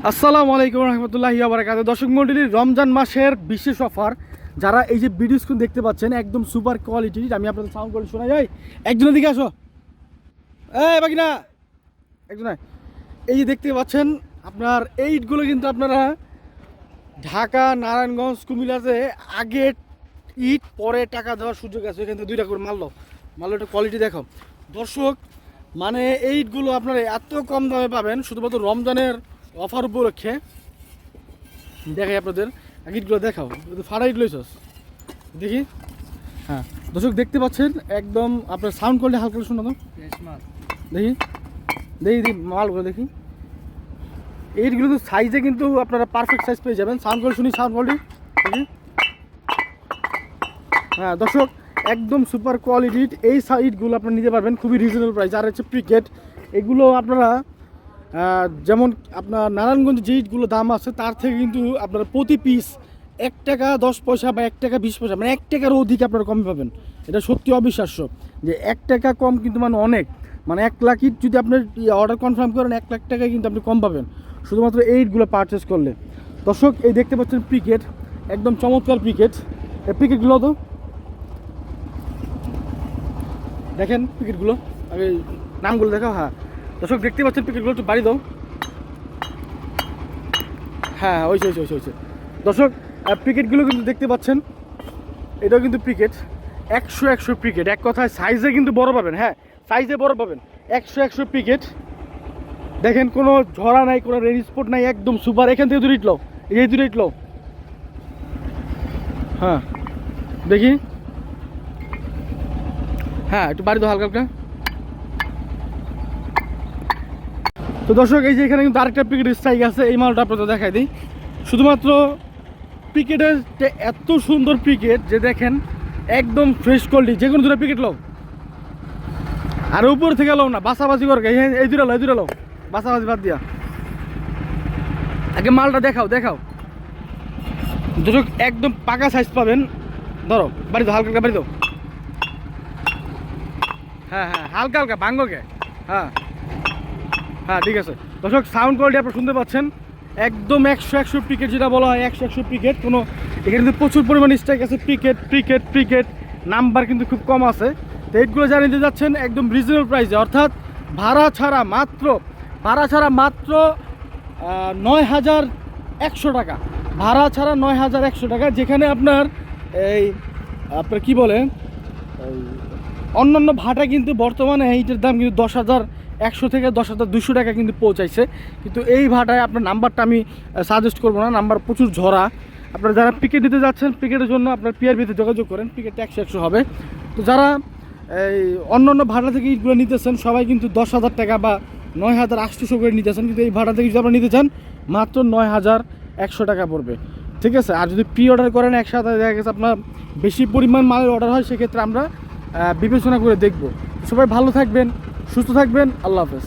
আসসালামু আলাইকুম রহমতুল্লাহি ওয়া বারাকাতুহু। দর্শক মণ্ডলী, রমজান মাসের বিশেষ অফার। যারা এই যে ভিডিও স্ক্রিন দেখতে পাচ্ছেন একদম সুপার কোয়ালিটির, আমি আপনাদের সাউন্ড কোয়ালিটি শোনা যায়। একজনের দিকে আসো, এই বাকি না একজন। এই যে দেখতে পাচ্ছেন আপনার এই ইটগুলো কিন্তু আপনারা ঢাকা, নারায়ণগঞ্জ, কুমিল্লাতে আগে ইট পরে টাকা দেওয়ার সুযোগ আছে। এখান থেকে 2টা করে মারলো একটা কোয়ালিটি দেখো দর্শক। মানে এই ইটগুলো আপনারা এত কম দামে পাবেন শুধুমাত্র রমজানের অফার উপলক্ষে। দেখাই আপনাদের ইটগুলো দেখাও, ফাড়া ইট লইছস দেখি। হ্যাঁ দর্শক দেখতে পাচ্ছেন একদম আপনার সাউন্ড কোয়ালিটি হালকা শোনা তো দেখি দেখি দেখি মালগুলো দেখি। এইটগুলো তো সাইজে কিন্তু আপনারা পারফেক্ট সাইজ পেয়ে যাবেন। সাউন্ড কোয়ালিটি শুনি, সাউন্ড কোয়ালিটি দেখি। হ্যাঁ দর্শক একদম সুপার কোয়ালিটির এই সাইডগুলো আপনারা নিতে পারবেন খুবই রিজনেবল প্রাইস। আর হচ্ছে প্রিকেট, এগুলো আপনারা যেমন আপনার নারায়ণগঞ্জে যে ইটগুলো দাম আছে তার থেকে কিন্তু আপনারা প্রতি পিস 1 টাকা 10 পয়সা বা 1 টাকা 20 পয়সা, মানে 1 টাকার অধিক আপনারা কমে পাবেন। এটা সত্যি অবিশ্বাস্য যে 1 টাকা কম কিন্তু মানে অনেক। মানে 1 লাখ ইট যদি আপনার অর্ডার কনফার্ম করেন 1 লাখ টাকায় কিন্তু আপনি কম পাবেন শুধুমাত্র এই ইটগুলো পারচেস করলে। দর্শক এই দেখতে পাচ্ছেন প্রিকেট, একদম চমৎকার প্রিকেট। এই প্রিকেটগুলো তো দেখেন, প্রিকেটগুলো আগে নামগুলো দেখাও। হ্যাঁ দর্শক দেখতে পাচ্ছেন প্রিকেটগুলো, একটু বাড়ি দাও। হ্যাঁ ওইছে দর্শক প্রিকেটগুলো কিন্তু দেখতে পাচ্ছেন, এটাও কিন্তু প্রিকেট 100 প্রিকেট। এক কথায় সাইজে কিন্তু বড় পাবেন। হ্যাঁ সাইজে বড় পাবেন, 100 প্রিকেট। দেখেন কোনো ঝরা নাই, কোনো রেন স্পট নাই, একদম সুপার। এখান থেকে 2 ইট লও, এই 2 ইট লও। হ্যাঁ দেখি, হ্যাঁ একটু বাড়ি দাও হালকা হালকা। তো দর্শক এই যে এখানে কিন্তু আরেকটা প্রিকেট স্ট্রাইক আছে, এই মালটা আপনাদের দেখাই দিই। শুধুমাত্র প্রিকেটের এত সুন্দর প্রিকেট যে দেখেন একদম ফ্রেশ কোয়ালিটি। যে কোনো 2টা প্রিকেট লও, আর উপর থেকে লও না, বাসাবাসি করে। এই 2টা লও, বাসাবাসি বাদ দিয়া। আগে মালটা দেখাও দর্শক, একদম পাকা সাইজ পাবেন। ধরো বাড়ি দাও হালকা বাড়ি দাও। হ্যাঁ হালকা ভাঙ্গকে। হ্যাঁ ঠিক আছে দর্শক, সাউন্ড কোয়ালিটি আপনারা শুনতে পাচ্ছেন একদম 100 প্রিকেট, যেটা বলা হয় 100 প্রিকেট। কোনো এখানে কিন্তু প্রচুর পরিমাণে স্ট্রাইক আছে। প্রিকেট নাম্বার কিন্তু খুব কম আছে। তো এইটগুলো যা নিতে যাচ্ছেন একদম রিজনেবল প্রাইসে, অর্থাৎ ভাড়া ছাড়া মাত্র 9,100 টাকা। ভাড়া ছাড়া 9,100 টাকা। যেখানে আপনার কি বলে অন্যান্য ভাড়া কিন্তু বর্তমানে এইটার দাম কিন্তু 10,100 থেকে 10,200 টাকা কিন্তু পৌঁছাইছে। কিন্তু এই ভাড়ায় আপনার নাম্বারটা আমি সাজেস্ট করবো না, নাম্বার প্রচুর ঝরা। আপনারা যারা প্রিকেট দিতে যাচ্ছেন, প্রিকেটের জন্য আপনার পিআরবিতে যোগাযোগ করেন, প্রিকেটটা 100 হবে। তো যারা এই অন্য ভাড়া থেকে ইটগুলো নিতেছেন সবাই কিন্তু 10,000 টাকা বা 9,800 করে নিতেছেন। কিন্তু এই ভাড়া থেকে যদি আপনারা নিতে চান মাত্র 9,100 টাকা পড়বে, ঠিক আছে। আর যদি প্রি অর্ডার করেন একসাথে দেখা গেছে আপনার বেশি পরিমাণ মালের অর্ডার হয়, সেক্ষেত্রে আমরা বিবেচনা করে দেখব। সবাই ভালো থাকবেন, সুস্থ থাকবেন, আল্লাহ হাফেজ।